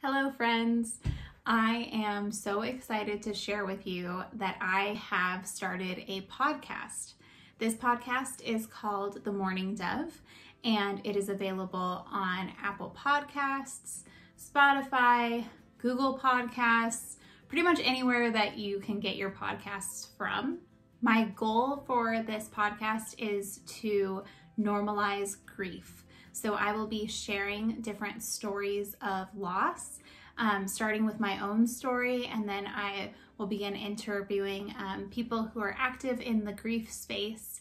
Hello friends, I am so excited to share with you that I have started a podcast. This podcast is called The Mourning and it is available on Apple Podcasts, Spotify, Google Podcasts, pretty much anywhere that you can get your podcasts from. My goal for this podcast is to normalize grief. So I will be sharing different stories of loss, starting with my own story, and then I will begin interviewing people who are active in the grief space.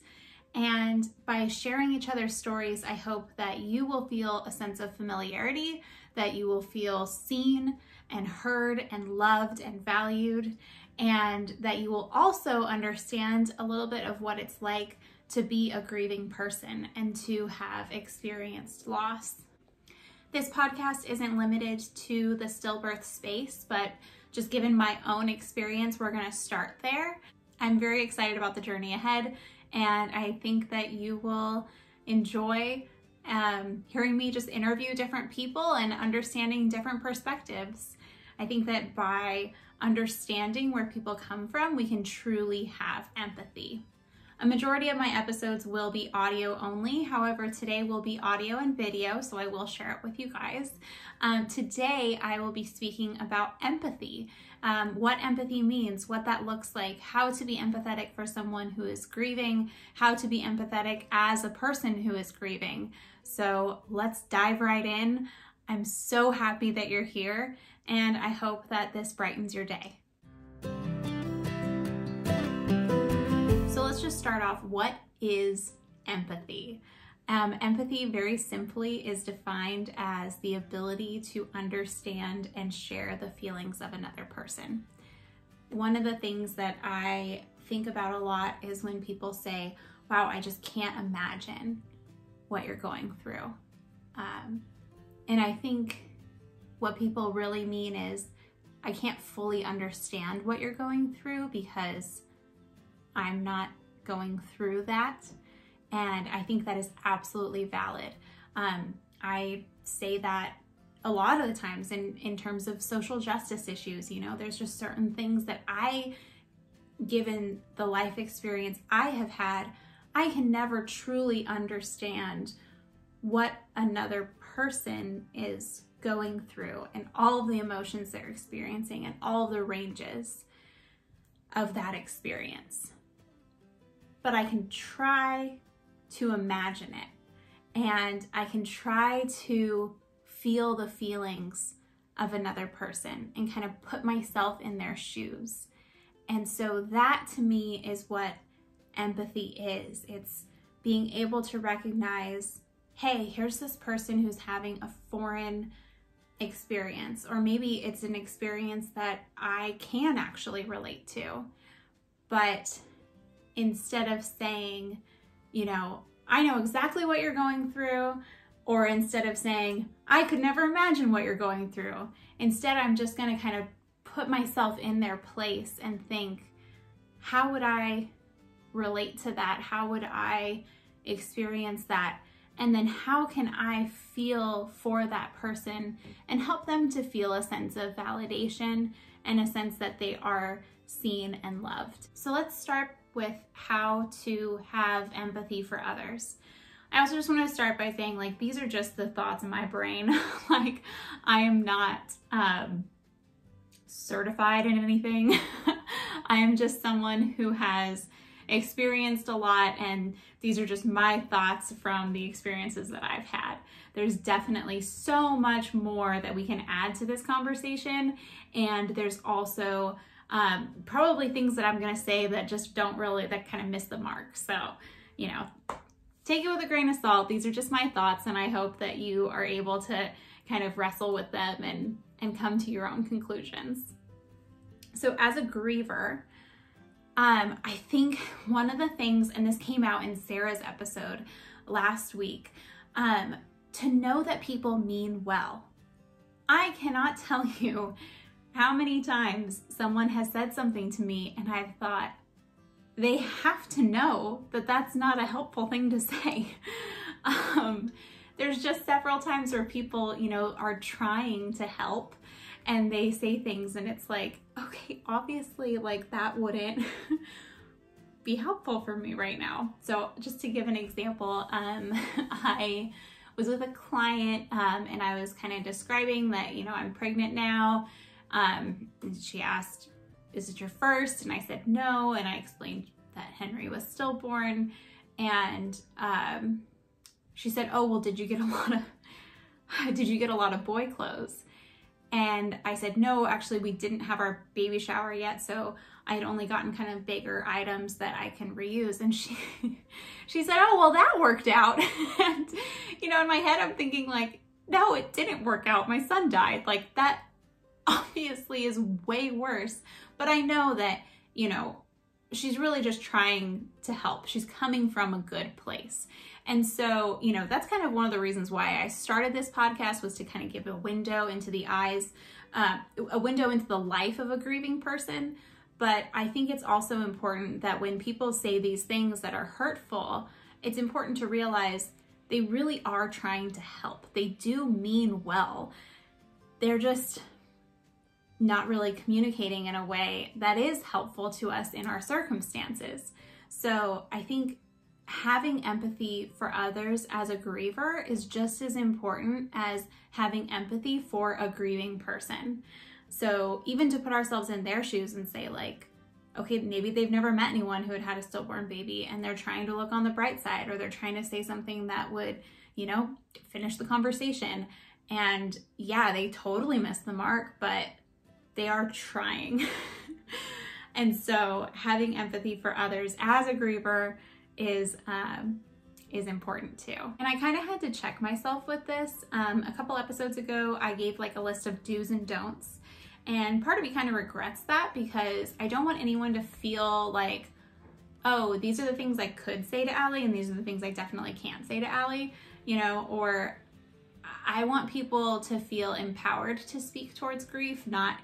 And by sharing each other's stories, I hope that you will feel a sense of familiarity, that you will feel seen and heard and loved and valued, and that you will also understand a little bit of what it's like to be a grieving person and to have experienced loss. This podcast isn't limited to the stillbirth space, but just given my own experience, we're going to start there. I'm very excited about the journey ahead, and I think that you will enjoy hearing me just interview different people and understanding different perspectives. I think that by understanding where people come from, we can truly have empathy. A majority of my episodes will be audio only. However, today will be audio and video, so I will share it with you guys. Today, I will be speaking about empathy, what empathy means, what that looks like, how to be empathetic for someone who is grieving, how to be empathetic as a person who is grieving. So let's dive right in. I'm so happy that you're here, and I hope that this brightens your day. So let's just start off. What is empathy? Empathy, very simply, is defined as the ability to understand and share the feelings of another person. One of the things that I think about a lot is when people say, wow, I just can't imagine what you're going through. And I think what people really mean is, I can't fully understand what you're going through because I'm not going through that. And I think that is absolutely valid. I say that a lot of the times in terms of social justice issues. You know, there's just certain things that given the life experience I have had, I can never truly understand what another person is going through and all of the emotions they're experiencing and all of the ranges of that experience. But I can try to imagine it, and I can try to feel the feelings of another person and kind of put myself in their shoes. And so that to me is what empathy is. It's being able to recognize, hey, here's this person who's having a foreign experience, or maybe it's an experience that I can actually relate to. But instead of saying, you know, I know exactly what you're going through, or instead of saying, I could never imagine what you're going through, instead I'm just going to kind of put myself in their place and think, how would I relate to that? How would I experience that? And then how can I feel for that person and help them to feel a sense of validation and a sense that they are seen and loved. So let's start with how to have empathy for others. I also just want to start by saying, like, these are just the thoughts in my brain. Like, I am not certified in anything. I am just someone who has experienced a lot, and these are just my thoughts from the experiences that I've had. There's definitely so much more that we can add to this conversation, and there's also probably things that I'm gonna say that just that kind of miss the mark. So, you know, take it with a grain of salt. These are just my thoughts, and I hope that you are able to kind of wrestle with them and come to your own conclusions. So as a griever, I think one of the things, and this came out in Sarah's episode last week, to know that people mean well. I cannot tell you how many times someone has said something to me and I've thought, they have to know that that's not a helpful thing to say. there's just several times where people, you know, are trying to help and they say things and it's like, okay, obviously like that wouldn't be helpful for me right now. So just to give an example, I was with a client and I was kind of describing that, you know, I'm pregnant now. And she asked, is it your first? And I said no. And I explained that Henry was stillborn. And she said, oh, well, did you get a lot of boy clothes? And I said, no, actually we didn't have our baby shower yet. So I had only gotten kind of bigger items that I can reuse. And she said, oh, well, that worked out. And, you know, in my head, I'm thinking like, no, it didn't work out. My son died. Like that obviously is way worse. But I know that, you know, she's really just trying to help. She's coming from a good place. And so, you know, that's kind of one of the reasons why I started this podcast, was to kind of give a window into the eyes, a window into the life of a grieving person. But I think it's also important that when people say these things that are hurtful, it's important to realize they really are trying to help. They do mean well. They're just not really communicating in a way that is helpful to us in our circumstances. So I think having empathy for others as a griever is just as important as having empathy for a grieving person. So even to put ourselves in their shoes and say like, okay, maybe they've never met anyone who had a stillborn baby and they're trying to look on the bright side, or they're trying to say something that would, you know, finish the conversation. And yeah, they totally missed the mark, but they are trying. And so having empathy for others as a griever is important too. And I kind of had to check myself with this. A couple episodes ago, I gave like a list of do's and don'ts. And part of me kind of regrets that, because I don't want anyone to feel like, oh, these are the things I could say to Allie and these are the things I definitely can't say to Allie, you know, or I want people to feel empowered to speak towards grief, not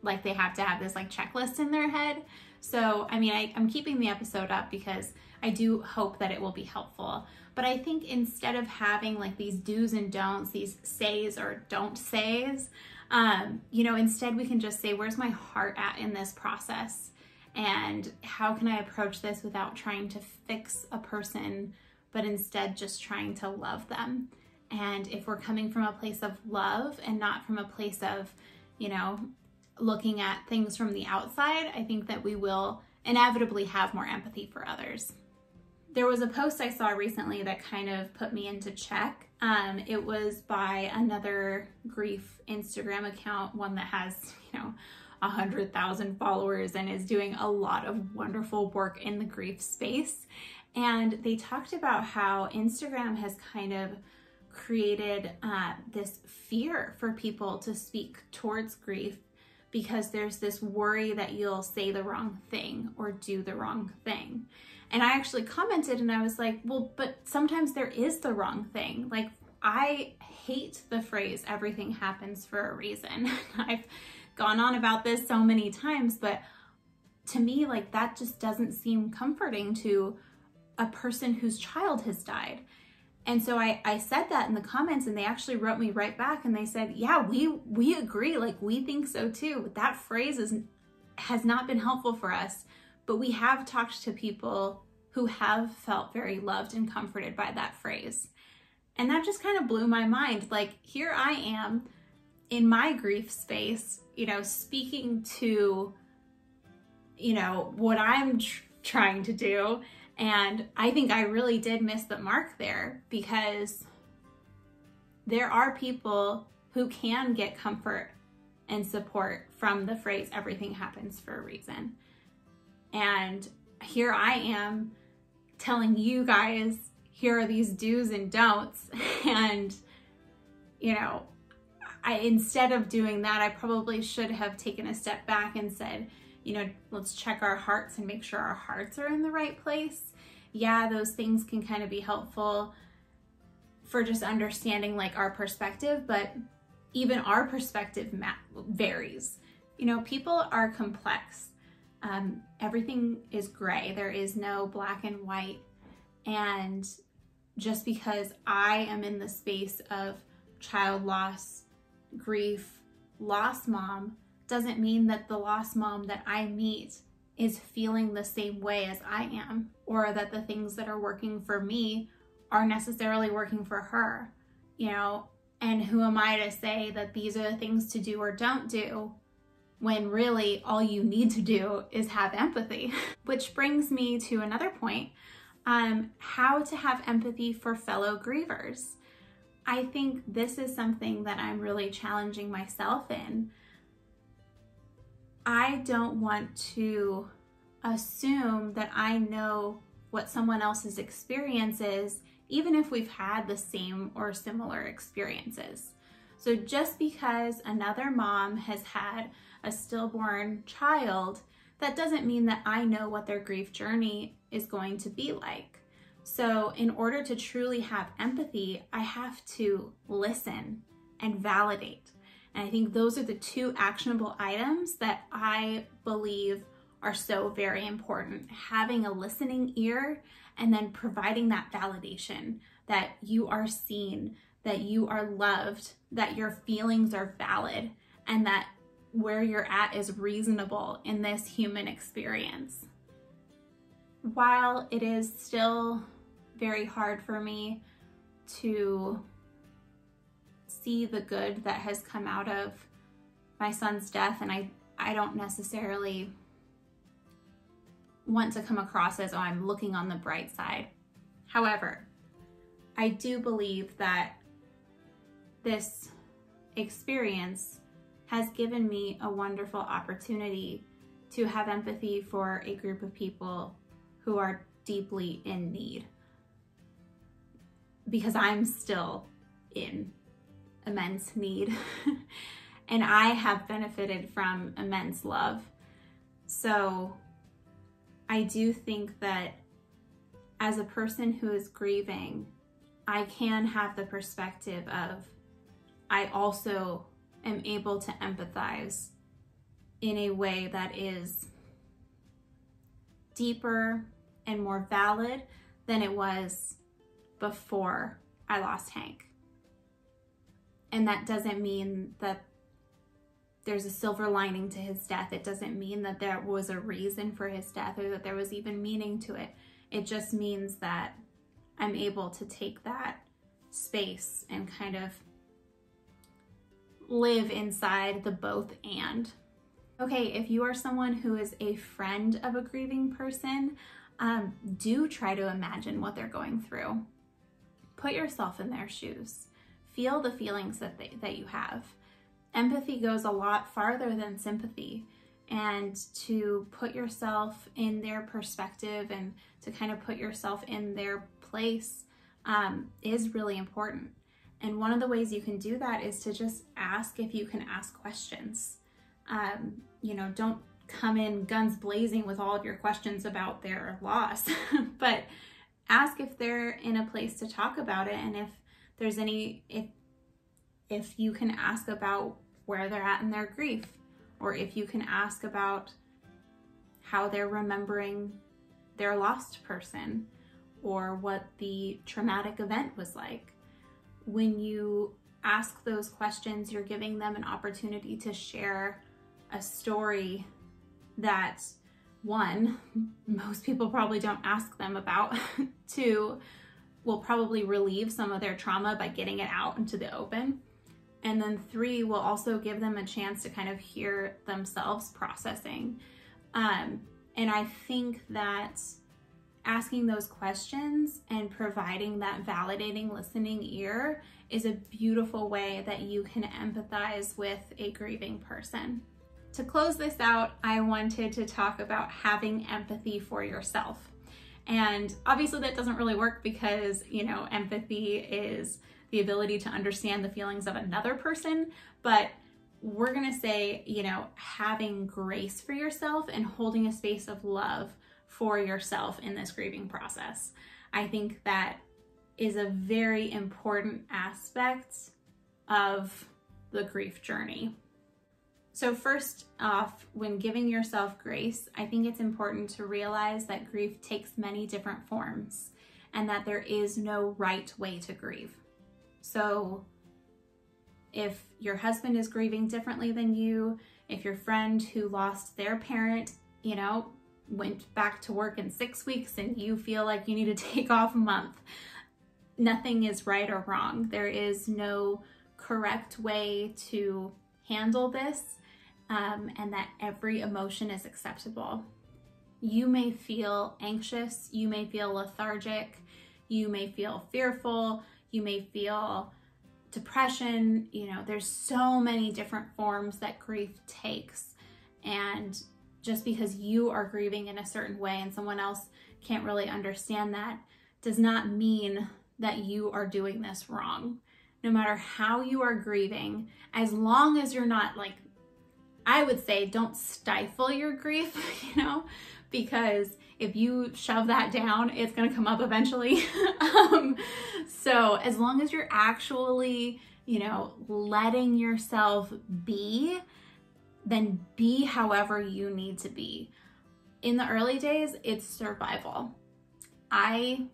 like they have to have this like checklist in their head. So, I mean, I'm keeping the episode up because I do hope that it will be helpful. But I think instead of having like these do's and don'ts, these says or don't says, you know, instead we can just say, where's my heart at in this process? And how can I approach this without trying to fix a person, but instead just trying to love them? And if we're coming from a place of love and not from a place of, you know, looking at things from the outside, I think that we will inevitably have more empathy for others. There was a post I saw recently that kind of put me into check. It was by another grief Instagram account, one that has, you know, 100,000 followers and is doing a lot of wonderful work in the grief space. And they talked about how Instagram has kind of created this fear for people to speak towards grief, because there's this worry that you'll say the wrong thing or do the wrong thing. And I actually commented and I was like, well, but sometimes there is the wrong thing. Like, I hate the phrase, everything happens for a reason. I've gone on about this so many times, but to me, like, that just doesn't seem comforting to a person whose child has died. And so I said that in the comments, and they actually wrote me right back and they said, yeah, we agree. Like, we think so too. That phrase has not been helpful for us, but we have talked to people who have felt very loved and comforted by that phrase. And that just kind of blew my mind. Like, here I am in my grief space, you know, speaking to, you know, what I'm trying to do. And I think I really did miss the mark there, because there are people who can get comfort and support from the phrase, everything happens for a reason. And here I am telling you guys, here are these do's and don'ts. And, you know, instead of doing that, I probably should have taken a step back and said, you know, let's check our hearts and make sure our hearts are in the right place. Yeah, those things can kind of be helpful for just understanding like our perspective, but even our perspective varies. You know, people are complex. Everything is gray. There is no black and white. And just because I am in the space of child loss, grief, lost mom, doesn't mean that the lost mom that I meet is feeling the same way as I am, or that the things that are working for me are necessarily working for her, you know? And who am I to say that these are the things to do or don't do, when really all you need to do is have empathy? Which brings me to another point, how to have empathy for fellow grievers. I think this is something that I'm really challenging myself in. I don't want to assume that I know what someone else's experience is, even if we've had the same or similar experiences. So just because another mom has had a stillborn child, that doesn't mean that I know what their grief journey is going to be like. So in order to truly have empathy, I have to listen and validate. And I think those are the two actionable items that I believe are so very important. Having a listening ear and then providing that validation that you are seen, that you are loved, that your feelings are valid, and that where you're at is reasonable in this human experience. While it is still very hard for me to see the good that has come out of my son's death, and I don't necessarily want to come across as, oh, I'm looking on the bright side. However, I do believe that this experience has given me a wonderful opportunity to have empathy for a group of people who are deeply in need, because I'm still in immense need and I have benefited from immense love. So I do think that as a person who is grieving, I can have the perspective of, I also am able to empathize in a way that is deeper and more valid than it was before I lost Hank. And that doesn't mean that there's a silver lining to his death. It doesn't mean that there was a reason for his death or that there was even meaning to it. It just means that I'm able to take that space and kind of live inside the both and. Okay, if you are someone who is a friend of a grieving person, do try to imagine what they're going through. Put yourself in their shoes. Feel the feelings that you have. Empathy goes a lot farther than sympathy, and to put yourself in their perspective and to kind of put yourself in their place is really important. And one of the ways you can do that is to just ask if you can ask questions. You know, don't come in guns blazing with all of your questions about their loss, but ask if they're in a place to talk about it, and if there's any, if you can ask about where they're at in their grief, or if you can ask about how they're remembering their lost person, or what the traumatic event was like. When you ask those questions, you're giving them an opportunity to share a story that, one, most people probably don't ask them about, two, will probably relieve some of their trauma by getting it out into the open, and then three, will also give them a chance to kind of hear themselves processing. And I think that asking those questions and providing that validating listening ear is a beautiful way that you can empathize with a grieving person. To close this out, I wanted to talk about having empathy for yourself. And obviously that doesn't really work because, you know, empathy is the ability to understand the feelings of another person, but we're gonna say, you know, having grace for yourself and holding a space of love for yourself in this grieving process. I think that is a very important aspect of the grief journey. So first off, when giving yourself grace, I think it's important to realize that grief takes many different forms. and that there is no right way to grieve. So if your husband is grieving differently than you, if your friend who lost their parent, you know, went back to work in 6 weeks and you feel like you need to take off a month, nothing is right or wrong. There is no correct way to handle this, and that every emotion is acceptable. You may feel anxious, you may feel lethargic, you may feel fearful, you may feel depression. You know, there's so many different forms that grief takes. And just because you are grieving in a certain way and someone else can't really understand that does not mean that you are doing this wrong. No matter how you are grieving, as long as you're not, like, I would say, don't stifle your grief, you know, because if you shove that down, it's going to come up eventually. So as long as you're actually, you know, letting yourself be, then be however you need to be. In the early days, it's survival. I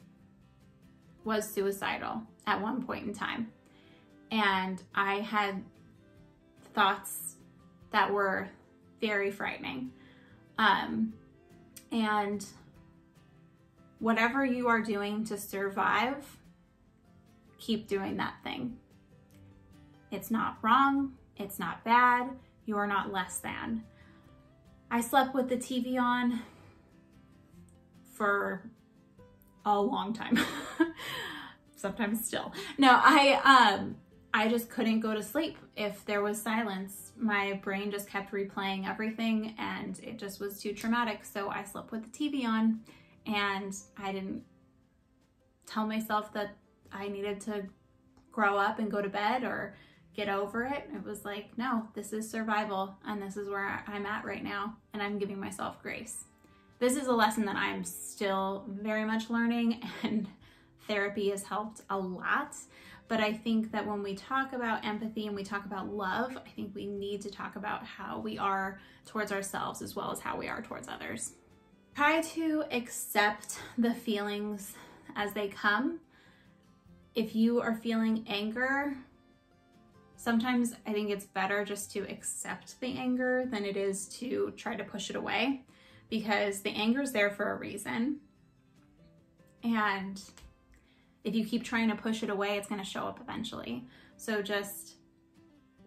was suicidal at one point in time, and I had thoughts that were very frightening. And whatever you are doing to survive, keep doing that thing. It's not wrong. It's not bad. You are not less than. I slept with the TV on for a long time. Sometimes still. No, I just couldn't go to sleep if there was silence. My brain just kept replaying everything and it just was too traumatic. So I slept with the TV on, and I didn't tell myself that I needed to grow up and go to bed or get over it. It was like, no, this is survival and this is where I'm at right now, and I'm giving myself grace. This is a lesson that I'm still very much learning, and therapy has helped a lot. But I think that when we talk about empathy and we talk about love, I think we need to talk about how we are towards ourselves as well as how we are towards others. Try to accept the feelings as they come. If you are feeling anger, sometimes I think it's better just to accept the anger than it is to try to push it away, because the anger is there for a reason. And if you keep trying to push it away, it's going to show up eventually. So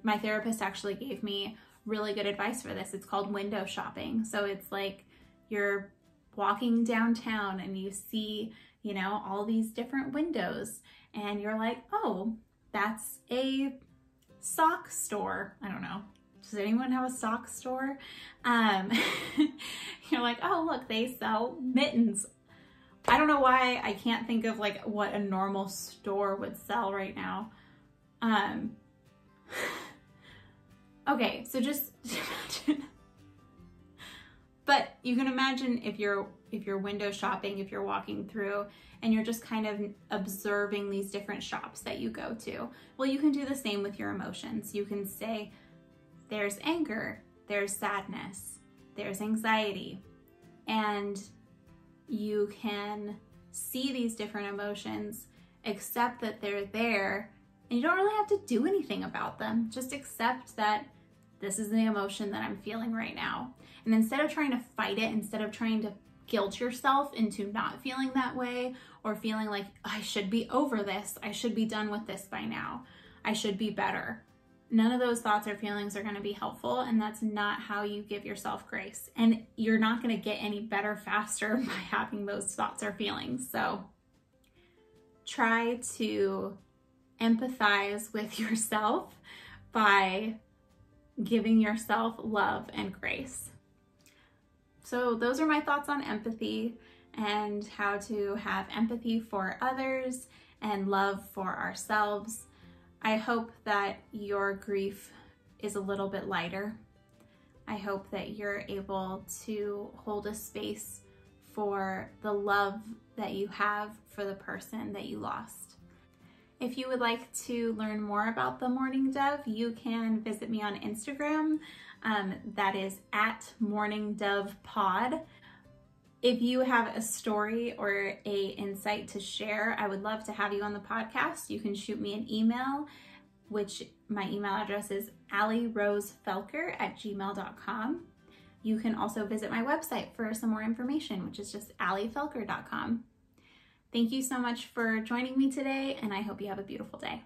my therapist actually gave me really good advice for this. It's called window shopping. So it's like you're walking downtown and you see, you know, all these different windows, and you're like, oh, that's a sock store. I don't know. Does anyone have a sock store? You're like, oh, look, they sell mittens. I don't know why I can't think of like what a normal store would sell right now. Okay, so just imagine. But you can imagine if you're window shopping, if you're walking through and you're just kind of observing these different shops that you go to. Well, you can do the same with your emotions. You can say, there's anger, there's sadness, there's anxiety, and you can see these different emotions, accept that they're there, and you don't really have to do anything about them. Just accept that this is the emotion that I'm feeling right now. And instead of trying to fight it, instead of trying to guilt yourself into not feeling that way or feeling like, I should be over this, I should be done with this by now, I should be better. None of those thoughts or feelings are going to be helpful, and that's not how you give yourself grace. And you're not going to get any better faster by having those thoughts or feelings. So try to empathize with yourself by giving yourself love and grace. So those are my thoughts on empathy and how to have empathy for others and love for ourselves. I hope that your grief is a little bit lighter. I hope that you're able to hold a space for the love that you have for the person that you lost. If you would like to learn more about the Mourning Dove, you can visit me on Instagram. That is @MourningDovePod. If you have a story or a insight to share, I would love to have you on the podcast. You can shoot me an email, which my email address is allierosefelker@gmail.com. You can also visit my website for some more information, which is just alliefelker.com. Thank you so much for joining me today, and I hope you have a beautiful day.